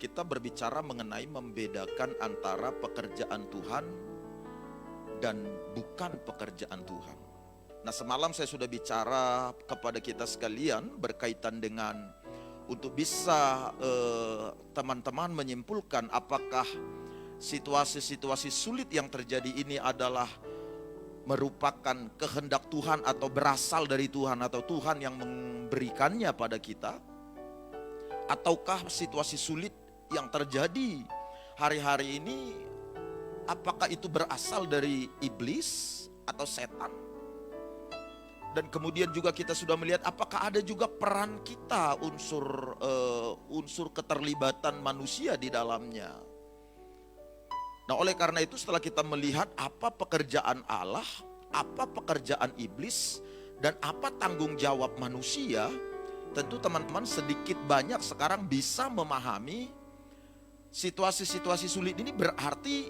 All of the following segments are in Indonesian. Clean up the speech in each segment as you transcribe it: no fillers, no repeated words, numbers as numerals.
kita berbicara mengenai membedakan antara pekerjaan Tuhan dan bukan pekerjaan Tuhan. Nah, semalam saya sudah bicara kepada kita sekalian berkaitan dengan untuk bisa teman-teman menyimpulkan apakah situasi-situasi sulit yang terjadi ini adalah merupakan kehendak Tuhan atau berasal dari Tuhan atau Tuhan yang memberikannya pada kita, ataukah situasi sulit yang terjadi hari-hari ini apakah itu berasal dari iblis atau setan. Dan kemudian juga kita sudah melihat apakah ada juga peran kita, unsur keterlibatan manusia di dalamnya. Nah, oleh karena itu setelah kita melihat apa pekerjaan Allah, apa pekerjaan iblis, dan apa tanggung jawab manusia, tentu teman-teman sedikit banyak sekarang bisa memahami situasi-situasi sulit ini berarti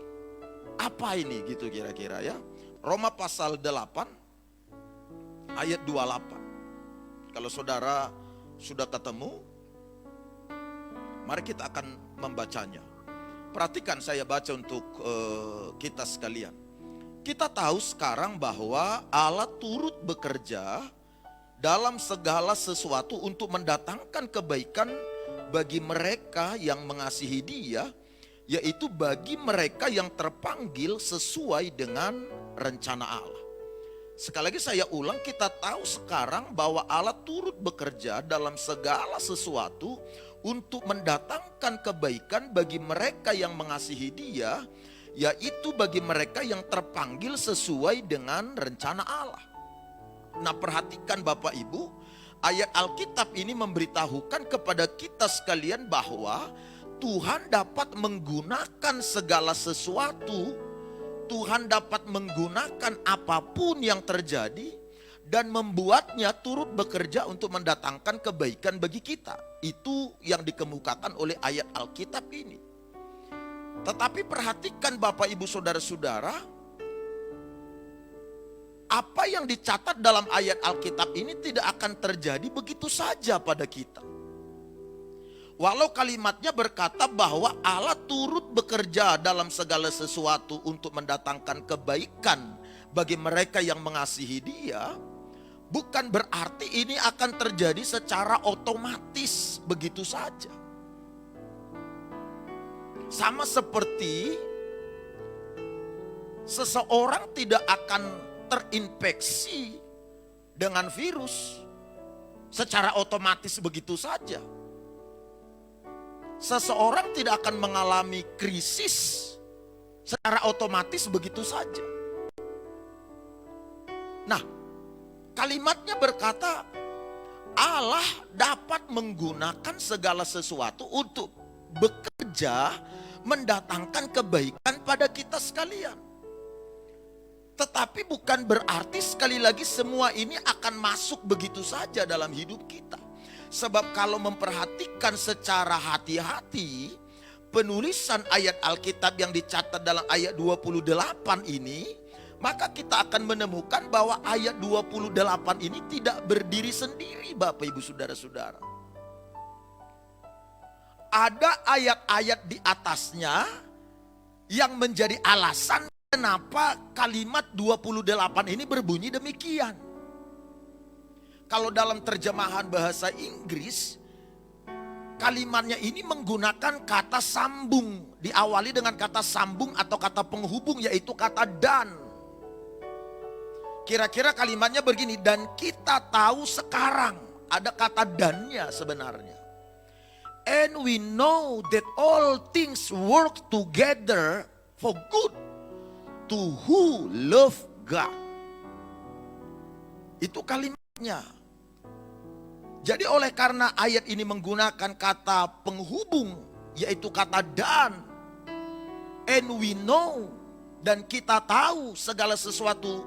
apa ini gitu kira-kira ya. Roma pasal 8 ayat 28. Kalau saudara sudah ketemu, mari kita akan membacanya. Perhatikan saya baca untuk kita sekalian. Kita tahu sekarang bahwa Allah turut bekerja dalam segala sesuatu untuk mendatangkan kebaikan bagi mereka yang mengasihi Dia, yaitu bagi mereka yang terpanggil sesuai dengan rencana Allah. Sekali lagi saya ulang, kita tahu sekarang bahwa Allah turut bekerja dalam segala sesuatu untuk mendatangkan kebaikan bagi mereka yang mengasihi Dia, yaitu bagi mereka yang terpanggil sesuai dengan rencana Allah. Nah, perhatikan Bapak Ibu, ayat Alkitab ini memberitahukan kepada kita sekalian bahwa Tuhan dapat menggunakan segala sesuatu, Tuhan dapat menggunakan apapun yang terjadi dan membuatnya turut bekerja untuk mendatangkan kebaikan bagi kita. Itu yang dikemukakan oleh ayat Alkitab ini. Tetapi perhatikan Bapak Ibu Saudara-saudara, apa yang dicatat dalam ayat Alkitab ini tidak akan terjadi begitu saja pada kita. Walau kalimatnya berkata bahwa Allah turut bekerja dalam segala sesuatu untuk mendatangkan kebaikan bagi mereka yang mengasihi Dia, bukan berarti ini akan terjadi secara otomatis begitu saja. Sama seperti seseorang tidak akan terinfeksi dengan virus secara otomatis begitu saja. Seseorang tidak akan mengalami krisis secara otomatis begitu saja. Nah, kalimatnya berkata Allah dapat menggunakan segala sesuatu untuk bekerja mendatangkan kebaikan pada kita sekalian. Tetapi bukan berarti sekali lagi semua ini akan masuk begitu saja dalam hidup kita. Sebab kalau memperhatikan secara hati-hati penulisan ayat Alkitab yang dicatat dalam ayat 28 ini, maka kita akan menemukan bahwa ayat 28 ini tidak berdiri sendiri Bapak Ibu Saudara-saudara. Ada ayat-ayat di atasnya yang menjadi alasan kenapa kalimat 28 ini berbunyi demikian. Kalau dalam terjemahan bahasa Inggris, kalimatnya ini menggunakan kata sambung. Diawali dengan kata sambung atau kata penghubung, yaitu kata dan. Kira-kira kalimatnya begini, dan kita tahu sekarang. Ada kata dannya sebenarnya. And we know that all things work together for good to who love God. Itu kalimatnya. Jadi oleh karena ayat ini menggunakan kata penghubung, yaitu kata dan, and we know, dan kita tahu segala sesuatu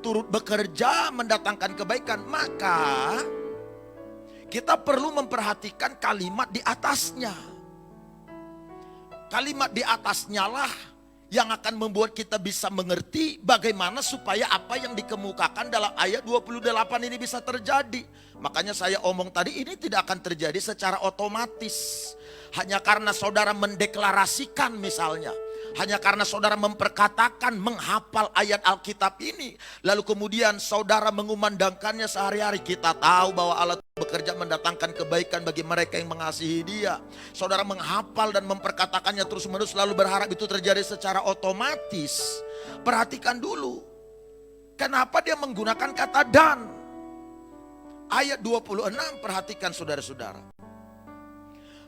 turut bekerja mendatangkan kebaikan, maka kita perlu memperhatikan kalimat di atasnya. Kalimat di atasnya lah yang akan membuat kita bisa mengerti bagaimana supaya apa yang dikemukakan dalam ayat 28 ini bisa terjadi. Makanya saya omong tadi, ini tidak akan terjadi secara otomatis. hanya karena saudara mendeklarasikan misalnya, hanya karena saudara memperkatakan, menghafal ayat Alkitab ini, lalu kemudian saudara mengumandangkannya sehari-hari. Kita tahu bahwa Allah bekerja mendatangkan kebaikan bagi mereka yang mengasihi Dia. Saudara menghafal dan memperkatakannya terus-menerus, lalu berharap itu terjadi secara otomatis. Perhatikan dulu, kenapa dia menggunakan kata dan. Ayat 26, perhatikan saudara-saudara.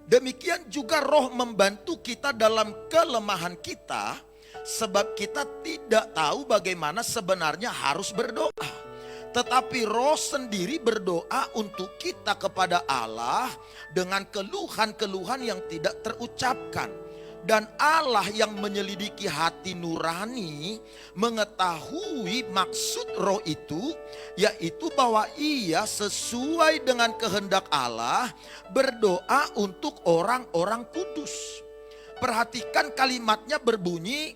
Demikian juga Roh membantu kita dalam kelemahan kita, sebab kita tidak tahu bagaimana sebenarnya harus berdoa. Tetapi Roh sendiri berdoa untuk kita kepada Allah dengan keluhan-keluhan yang tidak terucapkan. Dan Allah yang menyelidiki hati nurani mengetahui maksud Roh itu, yaitu bahwa ia sesuai dengan kehendak Allah berdoa untuk orang-orang kudus. Perhatikan kalimatnya berbunyi,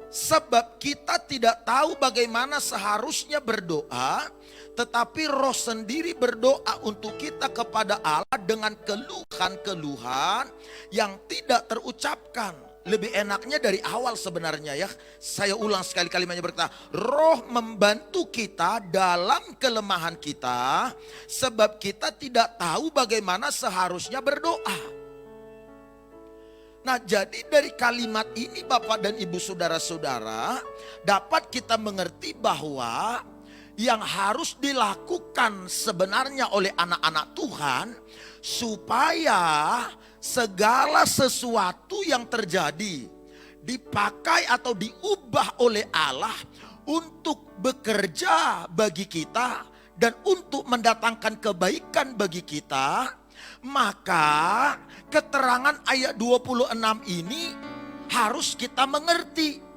sebab kita tidak tahu bagaimana seharusnya berdoa, tetapi Roh sendiri berdoa untuk kita kepada Allah dengan keluhan-keluhan yang tidak terucapkan. Lebih enaknya dari awal sebenarnya ya. Saya ulang sekali kalimatnya berkata, Roh membantu kita dalam kelemahan kita, sebab kita tidak tahu bagaimana seharusnya berdoa. Nah, jadi dari kalimat ini Bapak dan Ibu saudara-saudara, dapat kita mengerti bahwa yang harus dilakukan sebenarnya oleh anak-anak Tuhan, supaya segala sesuatu yang terjadi dipakai atau diubah oleh Allah untuk bekerja bagi kita dan untuk mendatangkan kebaikan bagi kita, maka keterangan ayat 26 ini harus kita mengerti.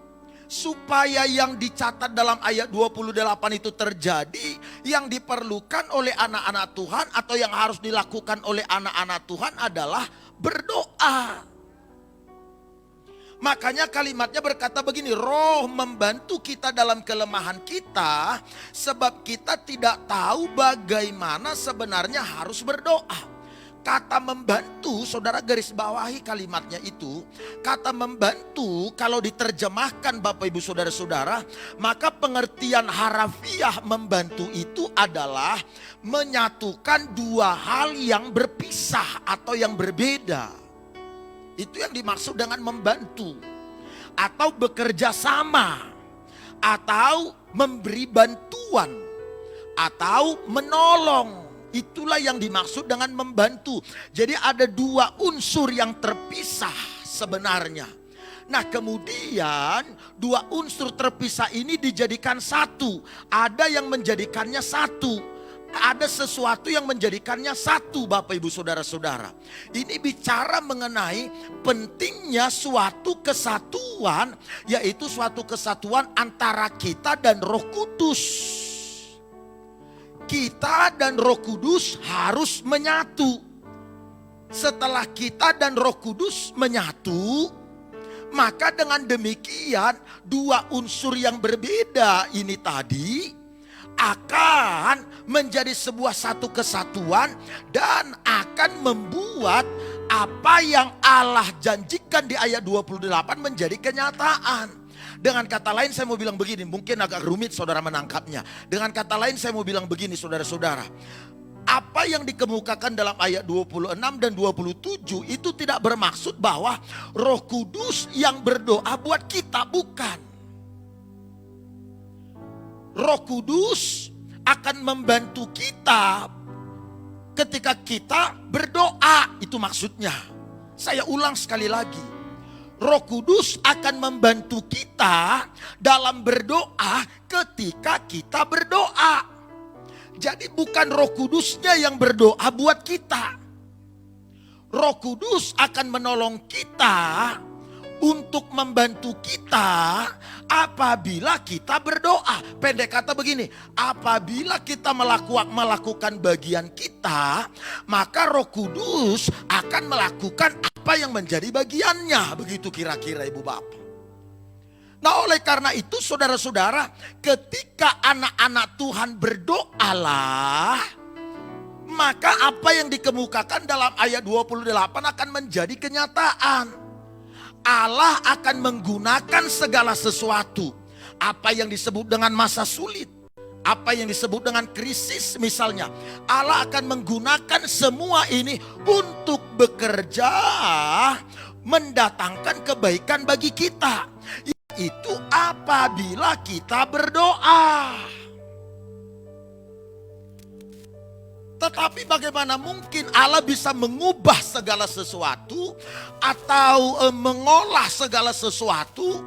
Supaya yang dicatat dalam ayat 28 itu terjadi, yang diperlukan oleh anak-anak Tuhan atau yang harus dilakukan oleh anak-anak Tuhan adalah berdoa. Makanya kalimatnya berkata begini, Roh membantu kita dalam kelemahan kita, sebab kita tidak tahu bagaimana sebenarnya harus berdoa. Kata membantu, saudara garis bawahi kalimatnya itu. Kata membantu kalau diterjemahkan Bapak Ibu saudara-saudara, maka pengertian harafiah membantu itu adalah menyatukan dua hal yang berpisah atau yang berbeda. Itu yang dimaksud dengan membantu. Atau bekerja sama, atau memberi bantuan, atau menolong. Itulah yang dimaksud dengan membantu. Jadi ada dua unsur yang terpisah sebenarnya. Nah, kemudian dua unsur terpisah ini dijadikan satu. Ada yang menjadikannya satu. Ada sesuatu yang menjadikannya satu, Bapak Ibu saudara-saudara. Ini bicara mengenai pentingnya suatu kesatuan, yaitu suatu kesatuan antara kita dan Roh Kudus. Kita dan Roh Kudus harus menyatu. Setelah kita dan Roh Kudus menyatu, maka dengan demikian dua unsur yang berbeda ini tadi akan menjadi sebuah satu kesatuan dan akan membuat apa yang Allah janjikan di ayat 28 menjadi kenyataan. Dengan kata lain saya mau bilang begini, mungkin agak rumit saudara menangkapnya. Dengan kata lain saya mau bilang begini saudara-saudara. Apa yang dikemukakan dalam ayat 26 dan 27 itu tidak bermaksud bahwa Roh Kudus yang berdoa buat kita, bukan. Roh Kudus akan membantu kita ketika kita berdoa, itu maksudnya. Saya ulang sekali lagi. Roh Kudus akan membantu kita dalam berdoa ketika kita berdoa. Jadi bukan Roh Kudusnya yang berdoa buat kita. Roh Kudus akan menolong kita untuk membantu kita apabila kita berdoa. Pendek kata begini, apabila kita melakukan bagian kita, maka Roh Kudus akan melakukan apa yang menjadi bagiannya. Begitu kira-kira Ibu Bapak. Nah, oleh karena itu saudara-saudara, ketika anak-anak Tuhan berdoalah, maka apa yang dikemukakan dalam ayat 28 akan menjadi kenyataan. Allah akan menggunakan segala sesuatu. Apa yang disebut dengan masa sulit, apa yang disebut dengan krisis misalnya, Allah akan menggunakan semua ini untuk bekerja mendatangkan kebaikan bagi kita, yaitu apabila kita berdoa. Tetapi bagaimana mungkin Allah bisa mengubah segala sesuatu atau mengolah segala sesuatu,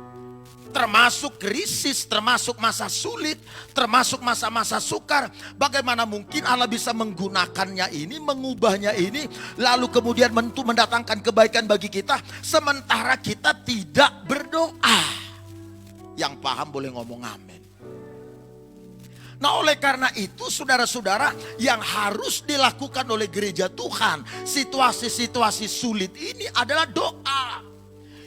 termasuk krisis, termasuk masa sulit, termasuk masa-masa sukar. Bagaimana mungkin Allah bisa menggunakannya ini, mengubahnya ini, lalu kemudian mendatangkan kebaikan bagi kita, sementara kita tidak berdoa. Yang paham boleh ngomong amin. Nah, oleh karena itu saudara-saudara, yang harus dilakukan oleh gereja Tuhan situasi-situasi sulit ini adalah doa.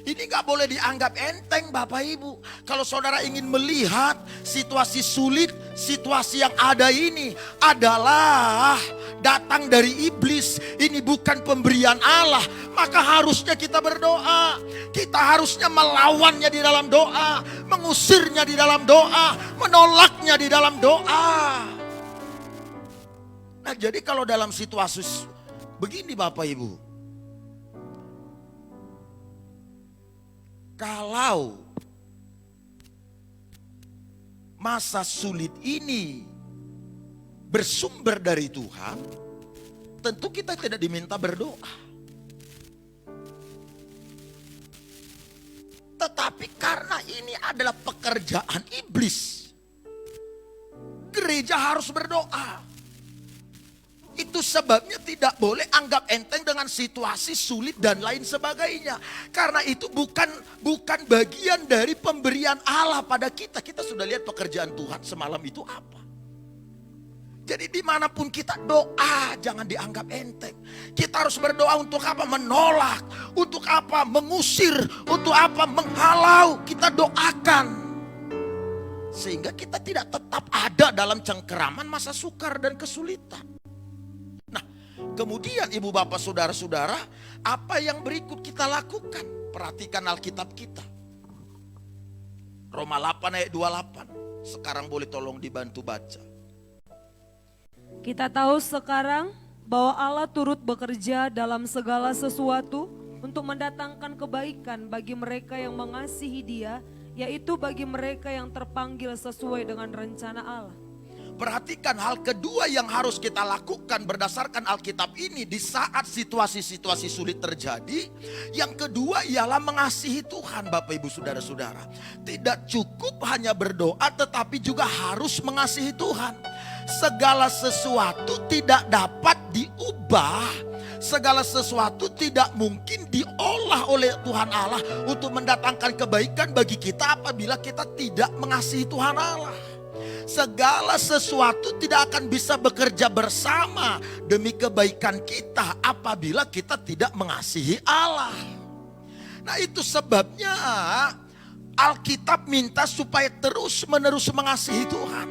Ini gak boleh dianggap enteng Bapak Ibu. Kalau saudara ingin melihat situasi sulit, situasi yang ada ini adalah datang dari iblis, ini bukan pemberian Allah, maka harusnya kita berdoa. Kita harusnya melawannya di dalam doa, mengusirnya di dalam doa, menolaknya di dalam doa. Nah, jadi kalau dalam situasi begini Bapak Ibu, kalau masa sulit ini bersumber dari Tuhan, tentu kita tidak diminta berdoa. Tetapi karena ini adalah pekerjaan iblis, gereja harus berdoa. Itu sebabnya tidak boleh anggap enteng dengan situasi sulit dan lain sebagainya. Karena itu bukan bagian dari pemberian Allah pada kita. Kita sudah lihat pekerjaan Tuhan semalam itu apa. Jadi dimanapun kita doa, jangan dianggap enteng. Kita harus berdoa untuk apa? Menolak. Untuk apa? Mengusir. Untuk apa? Menghalau. Kita doakan. Sehingga kita tidak tetap ada dalam cengkeraman masa sukar dan kesulitan. Kemudian ibu bapak saudara-saudara, apa yang berikut kita lakukan? Perhatikan Alkitab kita. Roma 8 ayat 28. Sekarang boleh tolong dibantu baca. Kita tahu sekarang bahwa Allah turut bekerja dalam segala sesuatu untuk mendatangkan kebaikan bagi mereka yang mengasihi Dia, yaitu bagi mereka yang terpanggil sesuai dengan rencana Allah. Perhatikan hal kedua yang harus kita lakukan berdasarkan Alkitab ini di saat situasi-situasi sulit terjadi. Yang kedua ialah mengasihi Tuhan Bapak Ibu Saudara-saudara. Tidak cukup hanya berdoa tetapi juga harus mengasihi Tuhan. Segala sesuatu tidak dapat diubah. Segala sesuatu tidak mungkin diolah oleh Tuhan Allah untuk mendatangkan kebaikan bagi kita apabila kita tidak mengasihi Tuhan Allah. Segala sesuatu tidak akan bisa bekerja bersama demi kebaikan kita apabila kita tidak mengasihi Allah. Nah, itu sebabnya Alkitab minta supaya terus-menerus mengasihi Tuhan.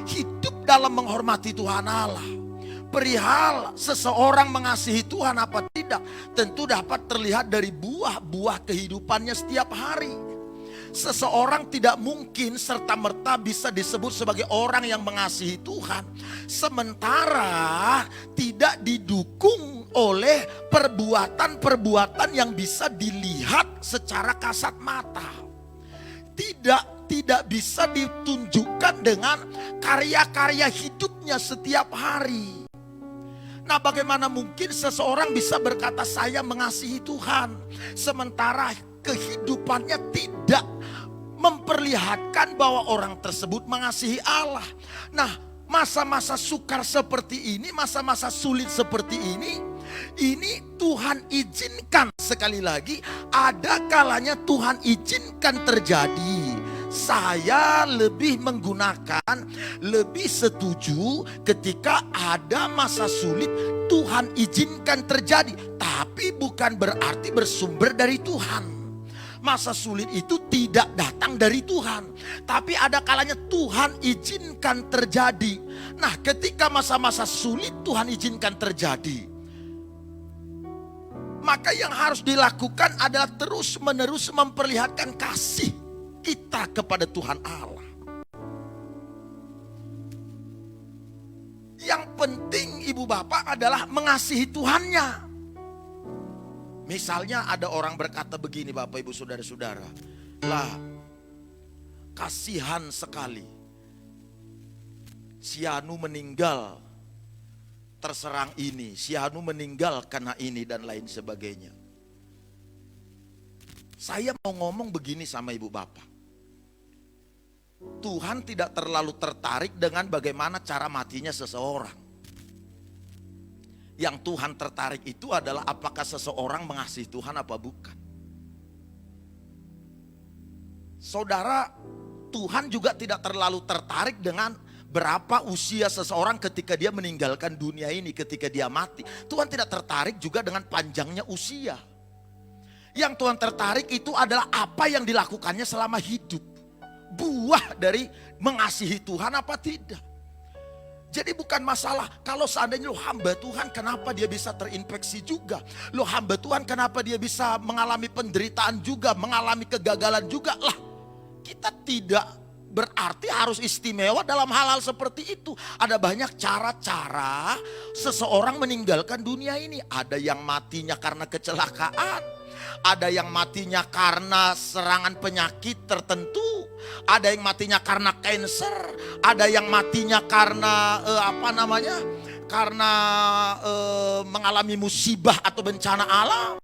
Hidup dalam menghormati Tuhan Allah. Perihal seseorang mengasihi Tuhan apa tidak, tentu dapat terlihat dari buah-buah kehidupannya setiap hari. Seseorang tidak mungkin serta-merta bisa disebut sebagai orang yang mengasihi Tuhan sementara tidak didukung oleh perbuatan-perbuatan yang bisa dilihat secara kasat mata. Tidak bisa ditunjukkan dengan karya-karya hidupnya setiap hari. Nah, bagaimana mungkin seseorang bisa berkata saya mengasihi Tuhan sementara kehidupannya tidak memperlihatkan bahwa orang tersebut mengasihi Allah. Nah, masa-masa sukar seperti ini, masa-masa sulit seperti ini Tuhan izinkan. Sekali lagi, ada kalanya Tuhan izinkan terjadi. Saya lebih setuju ketika ada masa sulit Tuhan izinkan terjadi, tapi bukan berarti bersumber dari Tuhan. Masa sulit itu tidak datang dari Tuhan, tapi ada kalanya Tuhan izinkan terjadi. Nah, ketika masa-masa sulit Tuhan izinkan terjadi, maka yang harus dilakukan adalah terus-menerus memperlihatkan kasih kita kepada Tuhan Allah. Yang penting ibu bapak adalah mengasihi Tuhannya. Misalnya ada orang berkata begini, Bapak Ibu Saudara-saudara, lah kasihan sekali si Anu meninggal terserang ini, si Anu meninggal karena ini dan lain sebagainya. Saya mau ngomong begini sama ibu bapak, Tuhan tidak terlalu tertarik dengan bagaimana cara matinya seseorang. Yang Tuhan tertarik itu adalah apakah seseorang mengasihi Tuhan apa bukan. Saudara, Tuhan juga tidak terlalu tertarik dengan berapa usia seseorang ketika dia meninggalkan dunia ini, ketika dia mati. Tuhan tidak tertarik juga dengan panjangnya usia. Yang Tuhan tertarik itu adalah apa yang dilakukannya selama hidup. Buah dari mengasihi Tuhan apa tidak. Jadi bukan masalah kalau seandainya lo hamba Tuhan, kenapa dia bisa terinfeksi juga. Lo hamba Tuhan, kenapa dia bisa mengalami penderitaan juga, mengalami kegagalan juga. Lah, kita tidak berarti harus istimewa dalam hal-hal seperti itu. Ada banyak cara-cara seseorang meninggalkan dunia ini. Ada yang matinya karena kecelakaan, ada yang matinya karena serangan penyakit tertentu, ada yang matinya karena kanker, ada yang matinya karena karena mengalami musibah atau bencana alam.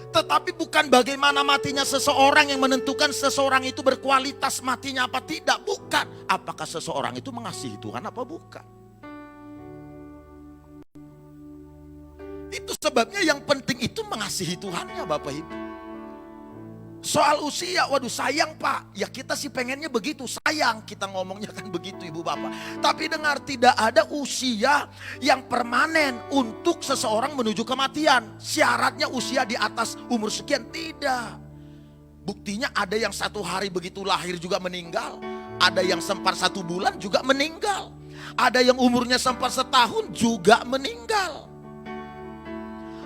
Tetapi bukan bagaimana matinya seseorang yang menentukan seseorang itu berkualitas matinya apa tidak. Bukan. Apakah seseorang itu mengasihi Tuhan apa bukan. Itu sebabnya yang penting itu mengasihi Tuhannya Bapak Ibu. Soal usia, waduh sayang Pak. Ya kita sih pengennya begitu, sayang kita ngomongnya kan begitu Ibu Bapak. Tapi dengar, tidak ada usia yang permanen untuk seseorang menuju kematian. Syaratnya usia di atas umur sekian, tidak. Buktinya ada yang 1 hari begitu lahir juga meninggal. Ada yang sempat 1 bulan juga meninggal. Ada yang umurnya sempat setahun juga meninggal.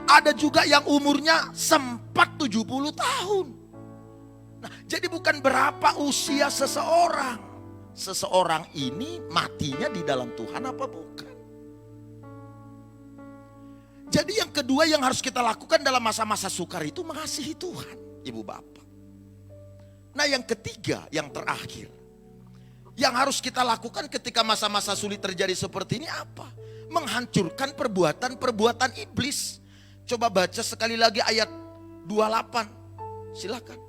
Ada juga yang umurnya sempat 70 tahun. Nah, jadi bukan berapa usia seseorang. Seseorang ini matinya di dalam Tuhan apa bukan. Jadi yang kedua yang harus kita lakukan dalam masa-masa sukar itu mengasihi Tuhan, Ibu Bapak. Nah yang ketiga, yang terakhir, yang harus kita lakukan ketika masa-masa sulit terjadi seperti ini apa? Menghancurkan perbuatan-perbuatan iblis. Coba baca sekali lagi ayat 28. Silakan.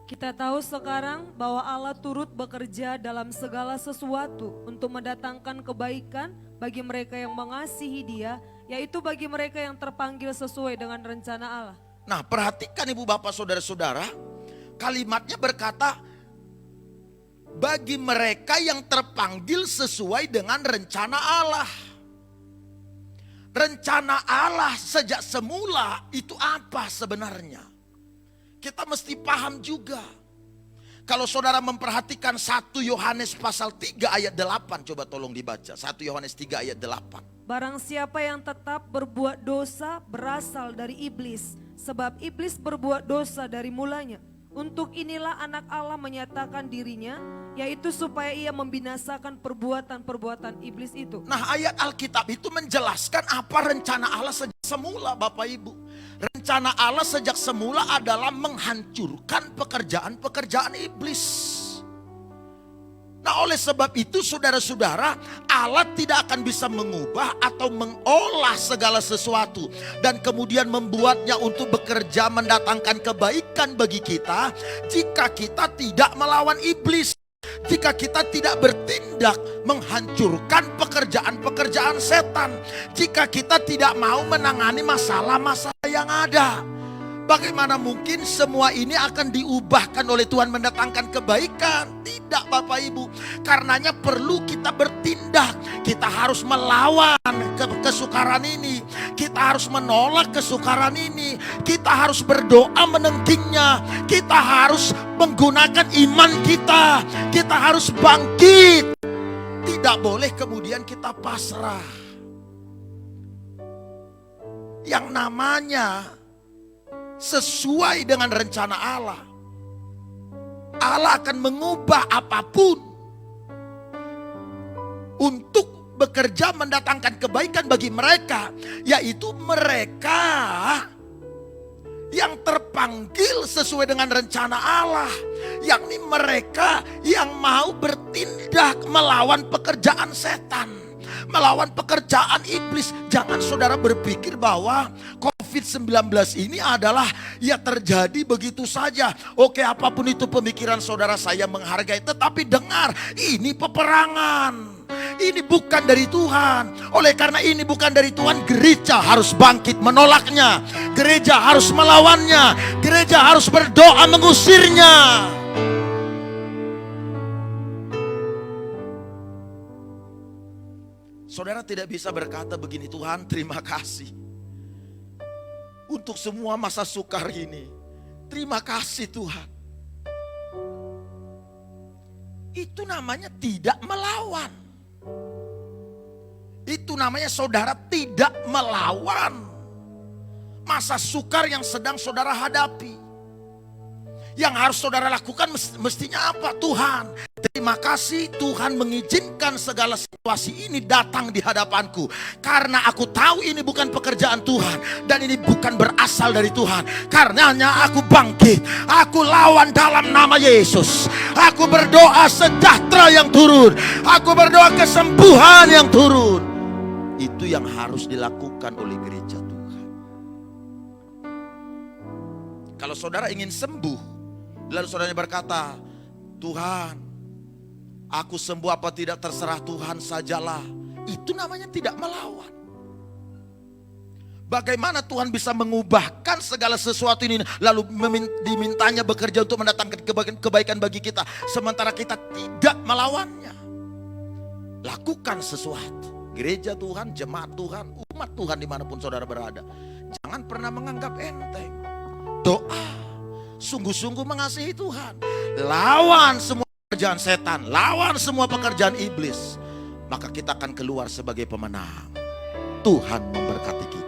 Kita tahu sekarang bahwa Allah turut bekerja dalam segala sesuatu untuk mendatangkan kebaikan bagi mereka yang mengasihi Dia, yaitu bagi mereka yang terpanggil sesuai dengan rencana Allah. Nah, perhatikan Ibu Bapak Saudara-saudara, kalimatnya berkata bagi mereka yang terpanggil sesuai dengan rencana Allah. Rencana Allah sejak semula itu apa sebenarnya? Kita mesti paham juga. Kalau saudara memperhatikan 1 Yohanes pasal 3 ayat 8. Coba tolong dibaca. 1 Yohanes 3 ayat 8. Barang siapa yang tetap berbuat dosa berasal dari iblis. Sebab iblis berbuat dosa dari mulanya. Untuk inilah anak Allah menyatakan dirinya, yaitu supaya ia membinasakan perbuatan-perbuatan iblis itu. Nah ayat Alkitab itu menjelaskan apa rencana Allah sejak semula Bapak Ibu. Rencana Allah sejak semula adalah menghancurkan pekerjaan-pekerjaan iblis. Nah oleh sebab itu saudara-saudara, Allah tidak akan bisa mengubah atau mengolah segala sesuatu dan kemudian membuatnya untuk bekerja mendatangkan kebaikan bagi kita jika kita tidak melawan iblis. Jika kita tidak bertindak menghancurkan pekerjaan-pekerjaan setan. Jika kita tidak mau menangani masalah-masalah yang ada. Bagaimana mungkin semua ini akan diubahkan oleh Tuhan mendatangkan kebaikan? Tidak Bapak Ibu. Karenanya perlu kita bertindak. Kita harus melawan kesukaran ini. Kita harus menolak kesukaran ini. Kita harus berdoa menengkingnya. Kita harus menggunakan iman kita. Kita harus bangkit. Tidak boleh kemudian kita pasrah. Yang namanya sesuai dengan rencana Allah. Allah akan mengubah apapun untuk bekerja mendatangkan kebaikan bagi mereka, yaitu mereka yang terpanggil sesuai dengan rencana Allah, yakni mereka yang mau bertindak melawan pekerjaan setan, melawan pekerjaan iblis. Jangan saudara berpikir bahwa COVID-19 ini adalah ya terjadi begitu saja. Oke, apapun itu pemikiran saudara, saya menghargai, tetapi dengar, ini peperangan. Ini bukan dari Tuhan. Oleh karena ini bukan dari Tuhan, gereja harus bangkit menolaknya. Gereja harus melawannya. Gereja harus berdoa mengusirnya. Saudara tidak bisa berkata begini, Tuhan terima kasih untuk semua masa sukar ini. Terima kasih Tuhan. Itu namanya tidak melawan. Itu namanya saudara tidak melawan masa sukar yang sedang saudara hadapi. Yang harus saudara lakukan mestinya apa? Tuhan, terima kasih Tuhan mengizinkan segala situasi ini datang di hadapanku. Karena aku tahu ini bukan pekerjaan Tuhan. Dan ini bukan berasal dari Tuhan. Karenanya aku bangkit. Aku lawan dalam nama Yesus. Aku berdoa sejahtera yang turun. Aku berdoa kesembuhan yang turun. Itu yang harus dilakukan oleh gereja Tuhan. Kalau saudara ingin sembuh, lalu saudara berkata, Tuhan, aku sembuh apa tidak terserah Tuhan sajalah. Itu namanya tidak melawan. Bagaimana Tuhan bisa mengubahkan segala sesuatu ini, lalu dimintanya bekerja untuk mendatangkan kebaikan bagi kita, sementara kita tidak melawannya. Lakukan sesuatu. Gereja Tuhan, jemaat Tuhan, umat Tuhan dimanapun saudara berada, jangan pernah menganggap enteng. Doa, sungguh-sungguh mengasihi Tuhan. Lawan semua pekerjaan setan, lawan semua pekerjaan iblis. Maka kita akan keluar sebagai pemenang. Tuhan memberkati kita.